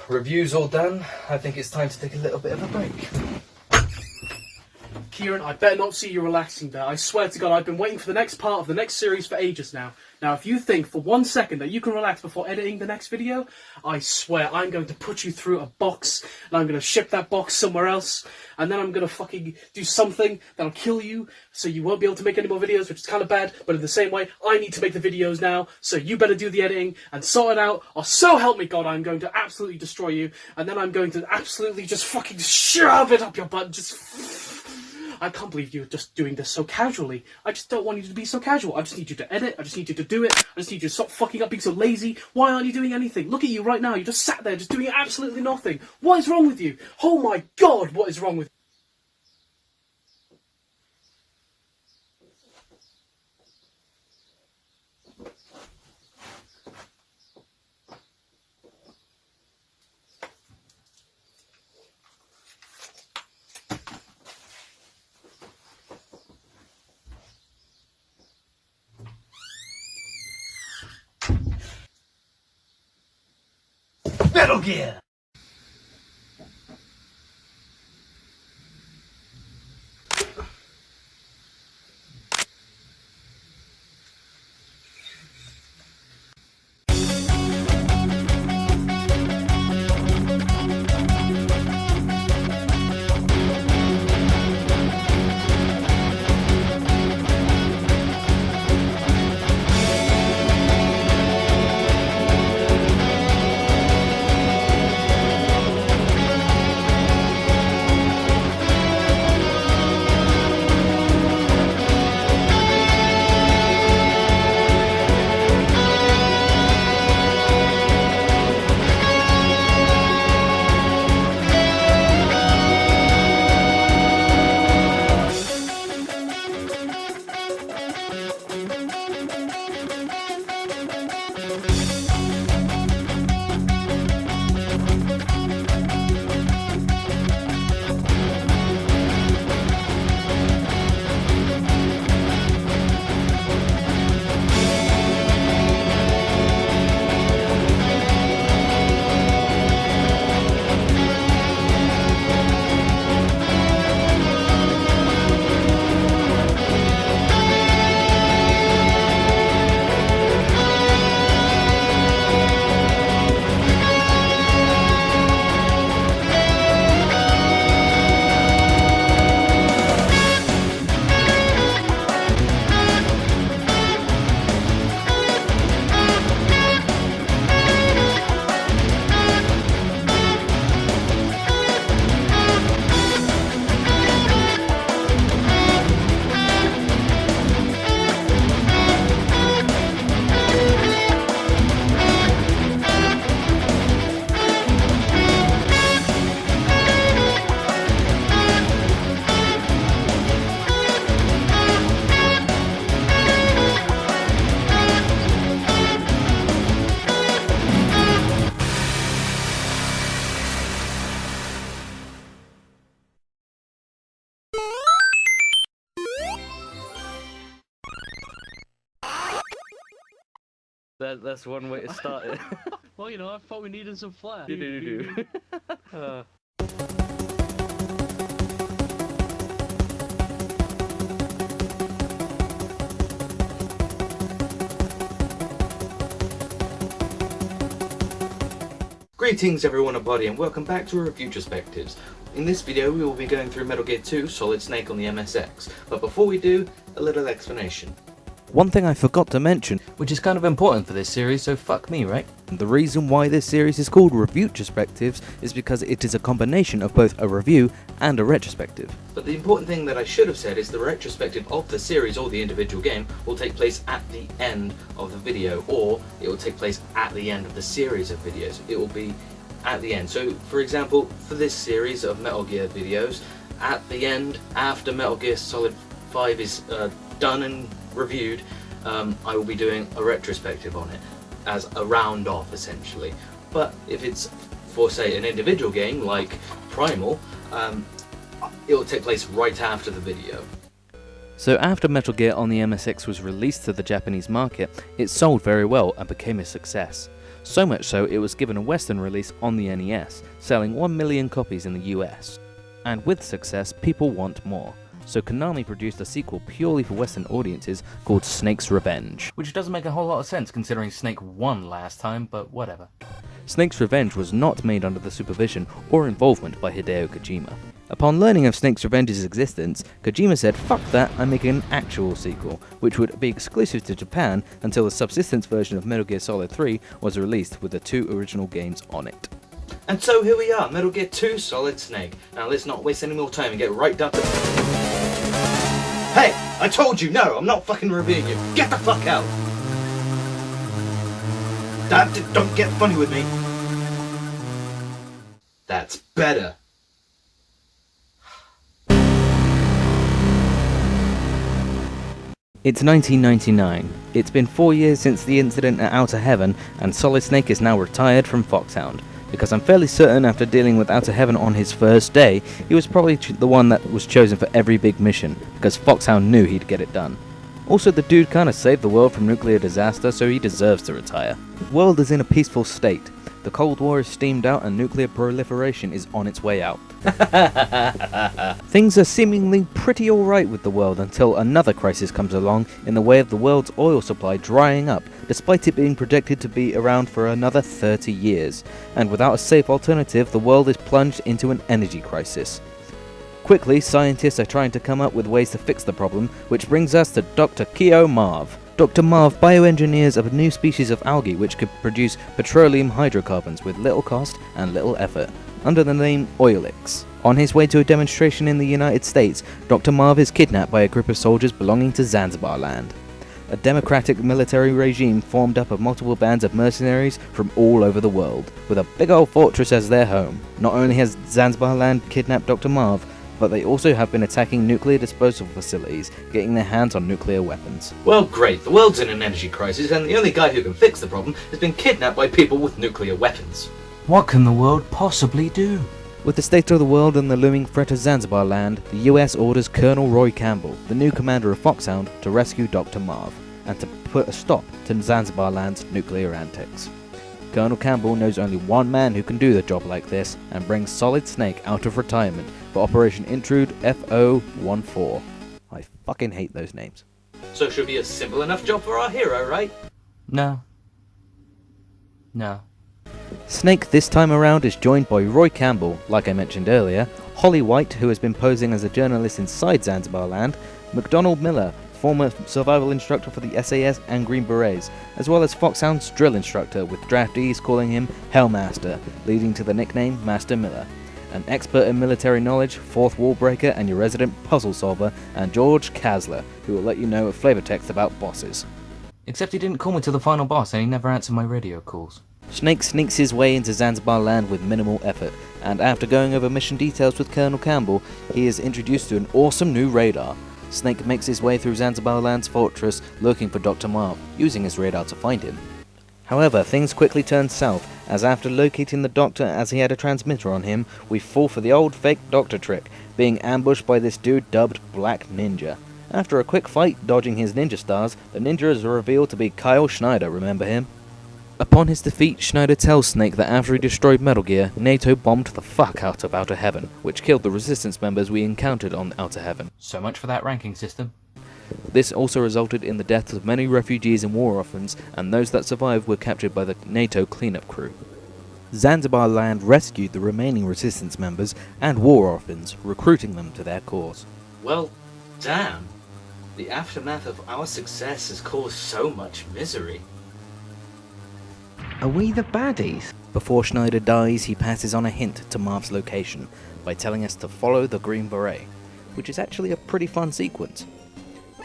Reviews all done. I think it's time to take a little bit of a break. Keiran, I better not see you relaxing there. I swear to God, I've been waiting for the next part of the next series for ages now. Now, if you think for 1 second that you can relax before editing the next video, I swear I'm going to put you through a box, and I'm going to ship that box somewhere else, and then I'm going to fucking do something that'll kill you, so you won't be able to make any more videos, which is kind of bad, but in the same way, I need to make the videos now, so you better do the editing and sort it out, or so help me God, I'm going to absolutely destroy you, and then I'm going to absolutely just fucking shove it up your butt, I can't believe you're just doing this so casually. I just don't want you to be so casual. I just need you to edit. I just need you to do it. I just need you to stop fucking up being so lazy. Why aren't you doing anything? Look at you right now. You just sat there just doing absolutely nothing. What is wrong with you? Oh my God, what is wrong with you? Metal Gear! That's one way to start it. Well, you know, I thought we needed some flair. Greetings everyone abody and welcome back to Reviewtrespectives. In this video we will be going through Metal Gear 2 Solid Snake on the MSX, but before we do, a little explanation. One thing I forgot to mention, Which is kind of important for this series, so fuck me, right? the reason why this series is called Reviewtrespectives is because it is a combination of both a review and a retrospective. But the important thing that I should have said is the retrospective of the series or the individual game will take place at the end of the video, or it will take place at the end of the series of videos. It will be at the end. So for example, for this series of Metal Gear videos, at the end, after Metal Gear Solid 5 is done and reviewed, I will be doing a retrospective on it as a round off essentially. But if it's for say an individual game like Primal, it will take place right after the video. So after Metal Gear on the MSX was released to the Japanese market, it sold very well and became a success. So much so it was given a Western release on the NES, selling 1 million copies in the US. And with success, people want more. So Konami produced a sequel purely for Western audiences called Snake's Revenge. Which doesn't make a whole lot of sense considering Snake won last time, but whatever. Snake's Revenge was not made under the supervision or involvement by Hideo Kojima. Upon learning of Snake's Revenge's existence, Kojima said, "Fuck that, I'm making an actual sequel," which would be exclusive to Japan until the subsistence version of Metal Gear Solid 3 was released with the 2 original games on it. And so here we are, Metal Gear 2 Solid Snake. Now let's not waste any more time and get right down to... Hey! I told you, no, I'm not fucking reviewing you. Get the fuck out! Don't get funny with me. That's better. It's 1999. It's been 4 years since the incident at Outer Heaven, and Solid Snake is now retired from Foxhound. Because I'm fairly certain after dealing with Outer Heaven on his first day, he was probably the one that was chosen for every big mission, because Foxhound knew he'd get it done. Also, the dude kinda saved the world from nuclear disaster, so he deserves to retire. The world is in a peaceful state. The Cold War is steamed out and nuclear proliferation is on its way out. Things are seemingly pretty alright with the world until another crisis comes along in the way of the world's oil supply drying up, despite it being projected to be around for another 30 years. And without a safe alternative, the world is plunged into an energy crisis. Quickly, scientists are trying to come up with ways to fix the problem, which brings us to Dr. Keo Marv. Dr. Marv bioengineers a new species of algae which could produce petroleum hydrocarbons with little cost and little effort, under the name Oilix. On his way to a demonstration in the United States, Dr. Marv is kidnapped by a group of soldiers belonging to Zanzibar land. A democratic military regime formed up of multiple bands of mercenaries from all over the world, with a big old fortress as their home. Not only has Zanzibar land kidnapped Dr. Marv, but they also have been attacking nuclear disposal facilities, getting their hands on nuclear weapons. Well, great. The world's in an energy crisis, and the only guy who can fix the problem has been kidnapped by people with nuclear weapons. What can the world possibly do? With the state of the world and the looming threat of Zanzibar land, the US orders Colonel Roy Campbell, the new commander of Foxhound, to rescue Dr. Marv, and to put a stop to Zanzibar land's nuclear antics. Colonel Campbell knows only one man who can do the job like this, and brings Solid Snake out of retirement for Operation Intrude FO14. I fucking hate those names. So should be a simple enough job for our hero, right? No. Snake this time around is joined by Roy Campbell, like I mentioned earlier, Holly White, who has been posing as a journalist inside Zanzibar land, McDonald Miller, former survival instructor for the SAS and Green Berets, as well as Foxhound's drill instructor, with draftees calling him Hellmaster, leading to the nickname Master Miller. An expert in military knowledge, fourth wall breaker and your resident puzzle solver, and George Kasler, who will let you know a flavor text about bosses. Except he didn't call me to the final boss and he never answered my radio calls. Snake sneaks his way into Zanzibar land with minimal effort, and after going over mission details with Colonel Campbell, he is introduced to an awesome new radar. Snake makes his way through Zanzibar land's fortress looking for Dr. Marv, using his radar to find him. However, things quickly turn south, as after locating the doctor as he had a transmitter on him, we fall for the old fake doctor trick, being ambushed by this dude dubbed Black Ninja. After a quick fight dodging his ninja stars, the ninja is revealed to be Kyle Schneider, remember him? Upon his defeat, Schneider tells Snake that after he destroyed Metal Gear, NATO bombed the fuck out of Outer Heaven, which killed the Resistance members we encountered on Outer Heaven. So much for that ranking system. This also resulted in the deaths of many refugees and war orphans, and those that survived were captured by the NATO cleanup crew. Zanzibar land rescued the remaining Resistance members and war orphans, recruiting them to their cause. Well, damn. The aftermath of our success has caused so much misery. Are we the baddies? Before Schneider dies, he passes on a hint to Marv's location by telling us to follow the Green Beret, which is actually a pretty fun sequence.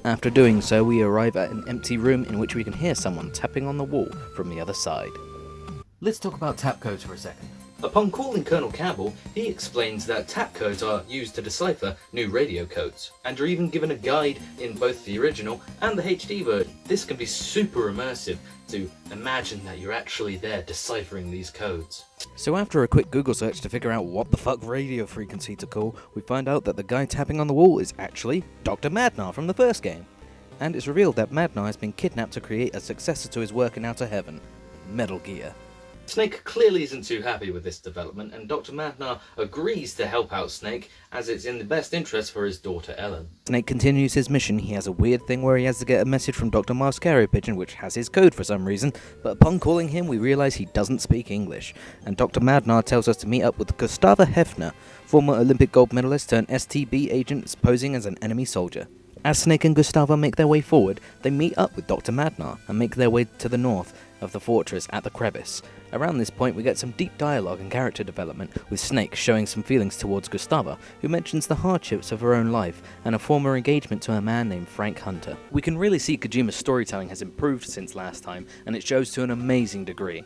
After doing so, we arrive at an empty room in which we can hear someone tapping on the wall from the other side. Let's talk about tap codes for a second. Upon calling Colonel Campbell, he explains that tap codes are used to decipher new radio codes, and are even given a guide in both the original and the HD version. This can be super immersive to imagine that you're actually there deciphering these codes. So after a quick Google search to figure out what the fuck radio frequency to call, we find out that the guy tapping on the wall is actually Dr. Madnar from the first game. And it's revealed that Madnar has been kidnapped to create a successor to his work in Outer Heaven, Metal Gear. Snake clearly isn't too happy with this development, and Dr. Madnar agrees to help out Snake as it's in the best interest for his daughter Ellen. Snake continues his mission. He has a weird thing where he has to get a message from Dr. Marv's carrier pigeon, which has his code for some reason, but upon calling him we realise he doesn't speak English, and Dr. Madnar tells us to meet up with Gustava Hefner, former Olympic gold medalist turned STB agent posing as an enemy soldier. As Snake and Gustava make their way forward, they meet up with Dr. Madnar and make their way to the north of the fortress at the crevice. Around this point we get some deep dialogue and character development, with Snake showing some feelings towards Gustava, who mentions the hardships of her own life and a former engagement to a man named Frank Hunter. We can really see Kojima's storytelling has improved since last time, and it shows to an amazing degree.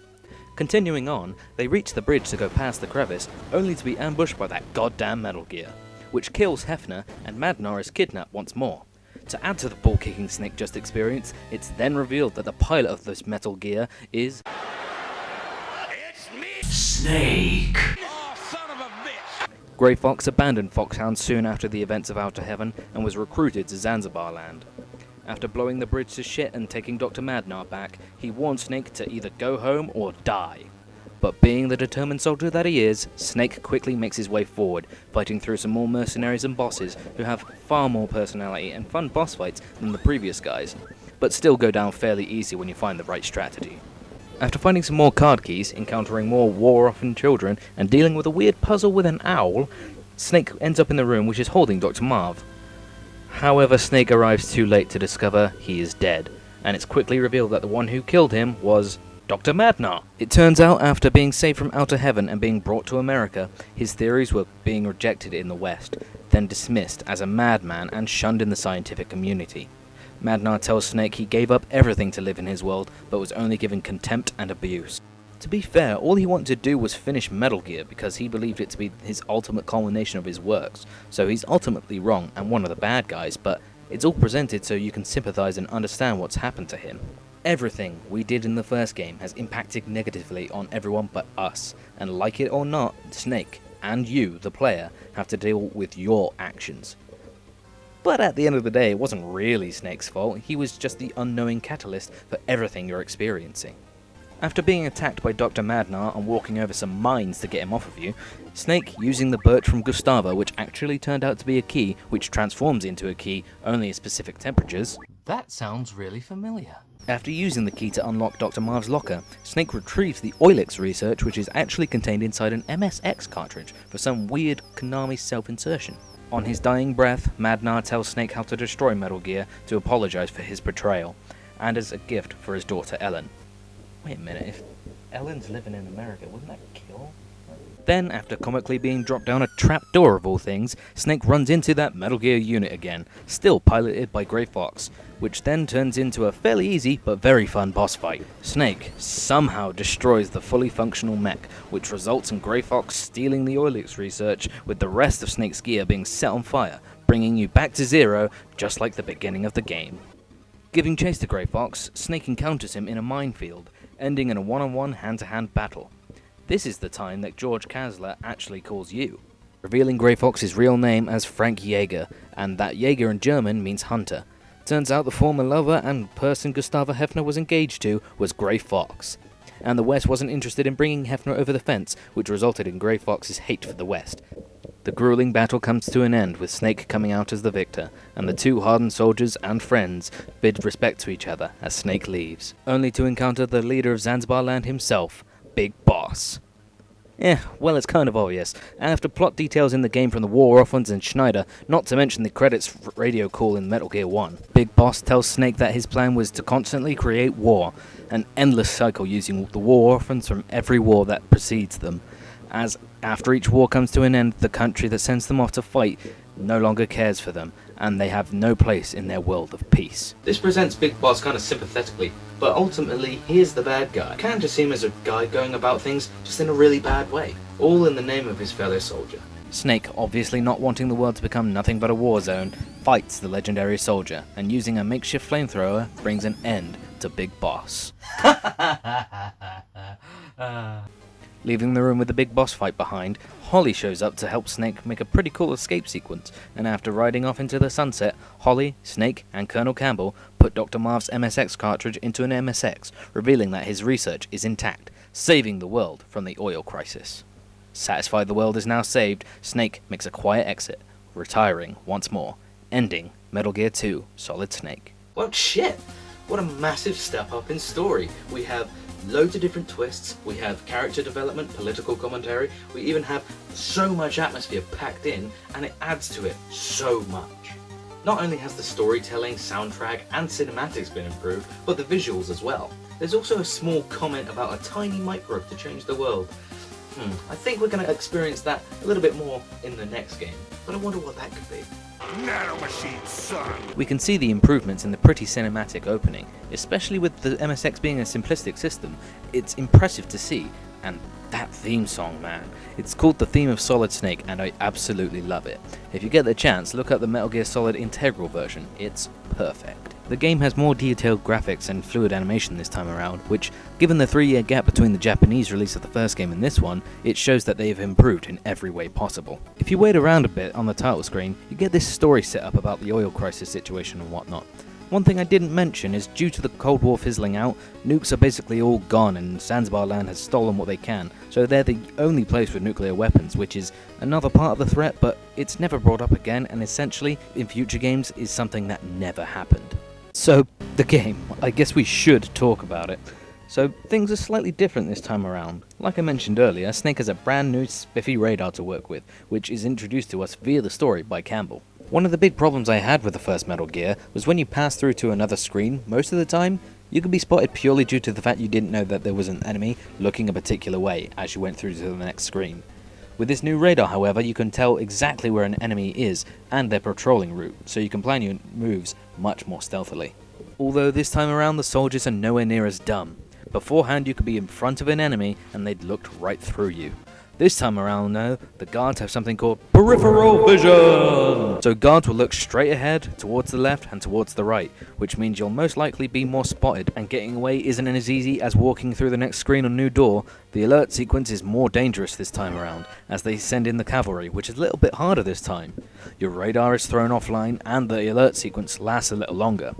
Continuing on, they reach the bridge to go past the crevice, only to be ambushed by that goddamn Metal Gear, which kills Hefner, and Madnar is kidnapped once more. To add to the ball-kicking Snake just experienced, it's then revealed that the pilot of this Metal Gear is... It's me! Snake! Oh, son of a bitch! Grey Fox abandoned Foxhound soon after the events of Outer Heaven and was recruited to Zanzibar Land. After blowing the bridge to shit and taking Dr. Madnar back, he warned Snake to either go home or die. But being the determined soldier that he is, Snake quickly makes his way forward, fighting through some more mercenaries and bosses who have far more personality and fun boss fights than the previous guys, but still go down fairly easy when you find the right strategy. After finding some more card keys, encountering more war-orphaned children, and dealing with a weird puzzle with an owl, Snake ends up in the room which is holding Dr. Marv. However, Snake arrives too late to discover he is dead, and it's quickly revealed that the one who killed him was Dr. Madnar. It turns out, after being saved from Outer Heaven and being brought to America, his theories were being rejected in the West, then dismissed as a madman and shunned in the scientific community. Madnar tells Snake he gave up everything to live in his world, but was only given contempt and abuse. To be fair, all he wanted to do was finish Metal Gear because he believed it to be his ultimate culmination of his works, so he's ultimately wrong and one of the bad guys, but it's all presented so you can sympathize and understand what's happened to him. Everything we did in the first game has impacted negatively on everyone but us, and like it or not, Snake, and you, the player, have to deal with your actions. But at the end of the day, it wasn't really Snake's fault, he was just the unknowing catalyst for everything you're experiencing. After being attacked by Dr. Madnar and walking over some mines to get him off of you, Snake, using the birch from Gustava, which actually turned out to be a key, which transforms into a key only at specific temperatures. That sounds really familiar. After using the key to unlock Dr. Marv's locker, Snake retrieves the Oilix research, which is actually contained inside an MSX cartridge for some weird Konami self-insertion. On his dying breath, Madnar tells Snake how to destroy Metal Gear to apologize for his betrayal, and as a gift for his daughter Ellen. Wait a minute, if Ellen's living in America, wouldn't that kill? Then, after comically being dropped down a trapdoor of all things, Snake runs into that Metal Gear unit again, still piloted by Grey Fox, which then turns into a fairly easy but very fun boss fight. Snake somehow destroys the fully functional mech, which results in Grey Fox stealing the Oilix research, with the rest of Snake's gear being set on fire, bringing you back to zero, just like the beginning of the game. Giving chase to Grey Fox, Snake encounters him in a minefield, ending in a one-on-one hand-to-hand battle. This is the time that George Kasler actually calls you, revealing Grey Fox's real name as Frank Jaeger, and that Jaeger in German means hunter. Turns out the former lover and person Gustava Hefner was engaged to was Grey Fox, and the West wasn't interested in bringing Hefner over the fence, which resulted in Grey Fox's hate for the West. The grueling battle comes to an end with Snake coming out as the victor, and the two hardened soldiers and friends bid respect to each other as Snake leaves, only to encounter the leader of Zanzibar Land himself, Big Boss. Well, it's kind of obvious. After plot details in the game from the War Orphans and Schneider, not to mention the credits radio call in Metal Gear 1, Big Boss tells Snake that his plan was to constantly create war, an endless cycle using the War Orphans from every war that precedes them, as after each war comes to an end, the country that sends them off to fight no longer cares for them, and they have no place in their world of peace. This presents Big Boss kind of sympathetically, but ultimately he's the bad guy. You can just see him as a guy going about things just in a really bad way, all in the name of his fellow soldier. Snake, obviously not wanting the world to become nothing but a war zone, fights the legendary soldier, and using a makeshift flamethrower brings an end to Big Boss. Leaving the room with the Big Boss fight behind, Holly shows up to help Snake make a pretty cool escape sequence, and after riding off into the sunset, Holly, Snake, and Colonel Campbell put Dr. Marv's MSX cartridge into an MSX, revealing that his research is intact, saving the world from the oil crisis. Satisfied the world is now saved, Snake makes a quiet exit, retiring once more, ending Metal Gear 2 Solid Snake. Well, shit! What a massive step up in story. We have loads of different twists, we have character development, political commentary, we even have so much atmosphere packed in, and it adds to it so much. Not only has the storytelling, soundtrack and cinematics been improved, but the visuals as well. There's also a small comment about a tiny microbe to change the world. I think we're going to experience that a little bit more in the next game, but I wonder what that could be. Nanomachine, son! We can see the improvements in the pretty cinematic opening, especially with the MSX being a simplistic system. It's impressive to see, and that theme song, man. It's called the theme of Solid Snake, and I absolutely love it. If you get the chance, look up the Metal Gear Solid Integral version. It's perfect. The game has more detailed graphics and fluid animation this time around, which, given the 3-year gap between the Japanese release of the first game and this one, it shows that they have improved in every way possible. If you wait around a bit on the title screen, you get this story set up about the oil crisis situation and whatnot. One thing I didn't mention is due to the Cold War fizzling out, nukes are basically all gone and Zanzibar land has stolen what they can, so they're the only place with nuclear weapons, which is another part of the threat, but it's never brought up again, and essentially, in future games, is something that never happened. So, the game. I guess we should talk about it. So, things are slightly different this time around. Like I mentioned earlier, Snake has a brand new spiffy radar to work with, which is introduced to us via the story by Campbell. One of the big problems I had with the first Metal Gear was when you pass through to another screen, most of the time, you could be spotted purely due to the fact you didn't know that there was an enemy looking a particular way as you went through to the next screen. With this new radar, however, you can tell exactly where an enemy is and their patrolling route, so you can plan your moves much more stealthily. Although this time around the soldiers are nowhere near as dumb. Beforehand you could be in front of an enemy and they'd looked right through you. This time around though, the guards have something called Peripheral Vision! So guards will look straight ahead, towards the left and towards the right, which means you'll most likely be more spotted, and getting away isn't as easy as walking through the next screen or new door. The alert sequence is more dangerous this time around, as they send in the cavalry, which is a little bit harder this time. Your radar is thrown offline and the alert sequence lasts a little longer.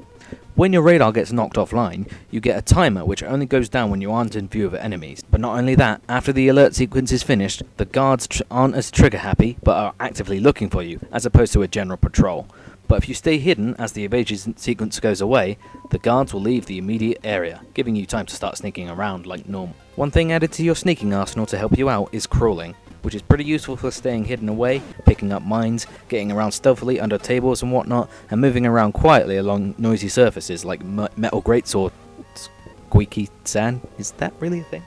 When your radar gets knocked offline, you get a timer which only goes down when you aren't in view of enemies. But not only that, after the alert sequence is finished, the guards aren't as trigger happy, but are actively looking for you, as opposed to a general patrol. But if you stay hidden as the evasion sequence goes away, the guards will leave the immediate area, giving you time to start sneaking around like normal. One thing added to your sneaking arsenal to help you out is crawling, which is pretty useful for staying hidden away, picking up mines, getting around stealthily under tables and whatnot, and moving around quietly along noisy surfaces like metal grates or squeaky sand. Is that really a thing?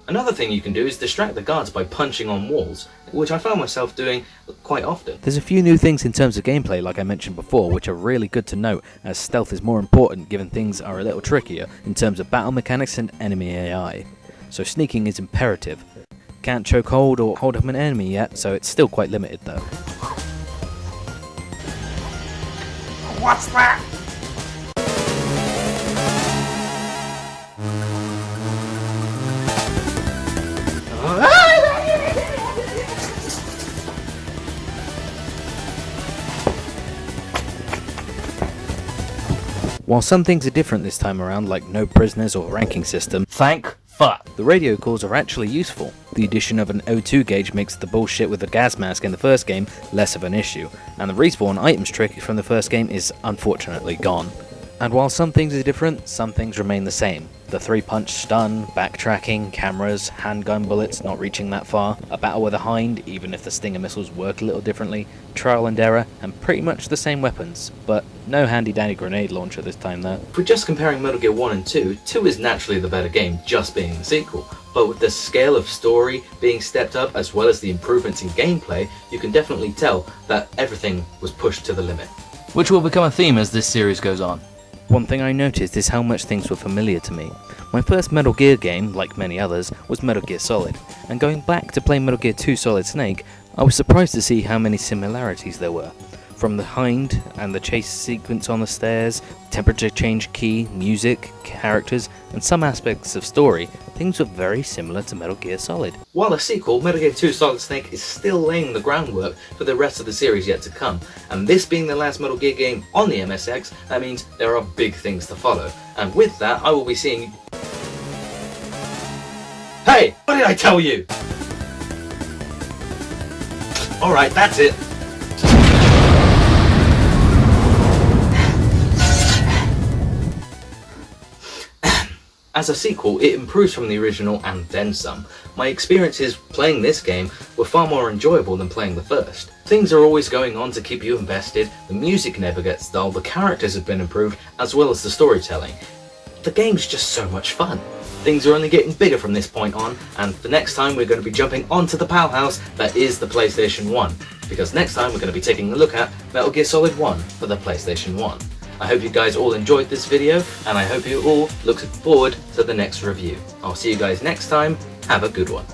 Another thing you can do is distract the guards by punching on walls, which I found myself doing quite often. There's a few new things in terms of gameplay like I mentioned before, which are really good to note, as stealth is more important given things are a little trickier in terms of battle mechanics and enemy AI. So sneaking is imperative. Can't choke hold or hold up an enemy yet, so it's still quite limited though. What's that? While some things are different this time around, like no prisoners or ranking system, Thank fuck. the radio calls are actually useful. The addition of an O2 gauge makes the bullshit with the gas mask in the first game less of an issue, and the respawn items trick from the first game is unfortunately gone. And while some things are different, some things remain the same. The 3-punch stun, backtracking, cameras, handgun bullets not reaching that far, a battle with a hind, even if the Stinger missiles work a little differently, trial and error, and pretty much the same weapons, but no handy dandy grenade launcher this time though. If we're just comparing Metal Gear 1 and 2, 2 is naturally the better game, just being the sequel. But with the scale of story being stepped up, as well as the improvements in gameplay, you can definitely tell that everything was pushed to the limit. Which will become a theme as this series goes on. One thing I noticed is how much things were familiar to me. My first Metal Gear game, like many others, was Metal Gear Solid, and going back to play Metal Gear 2 Solid Snake, I was surprised to see how many similarities there were. From the hind and the chase sequence on the stairs, temperature change key, music, characters, and some aspects of story, things were very similar to Metal Gear Solid. While the sequel, Metal Gear 2 Solid Snake, is still laying the groundwork for the rest of the series yet to come, and this being the last Metal Gear game on the MSX, that means there are big things to follow. And with that, I will be seeing Hey, what did I tell you? Alright, that's it. As a sequel, it improves from the original and then some. My experiences playing this game were far more enjoyable than playing the first. Things are always going on to keep you invested, the music never gets dull, the characters have been improved, as well as the storytelling. The game's just so much fun. Things are only getting bigger from this point on, and the next time we're going to be jumping onto the powerhouse that is the PlayStation 1. Because next time we're going to be taking a look at Metal Gear Solid 1 for the PlayStation 1. I hope you guys all enjoyed this video, and I hope you all look forward to the next review. I'll see you guys next time. Have a good one.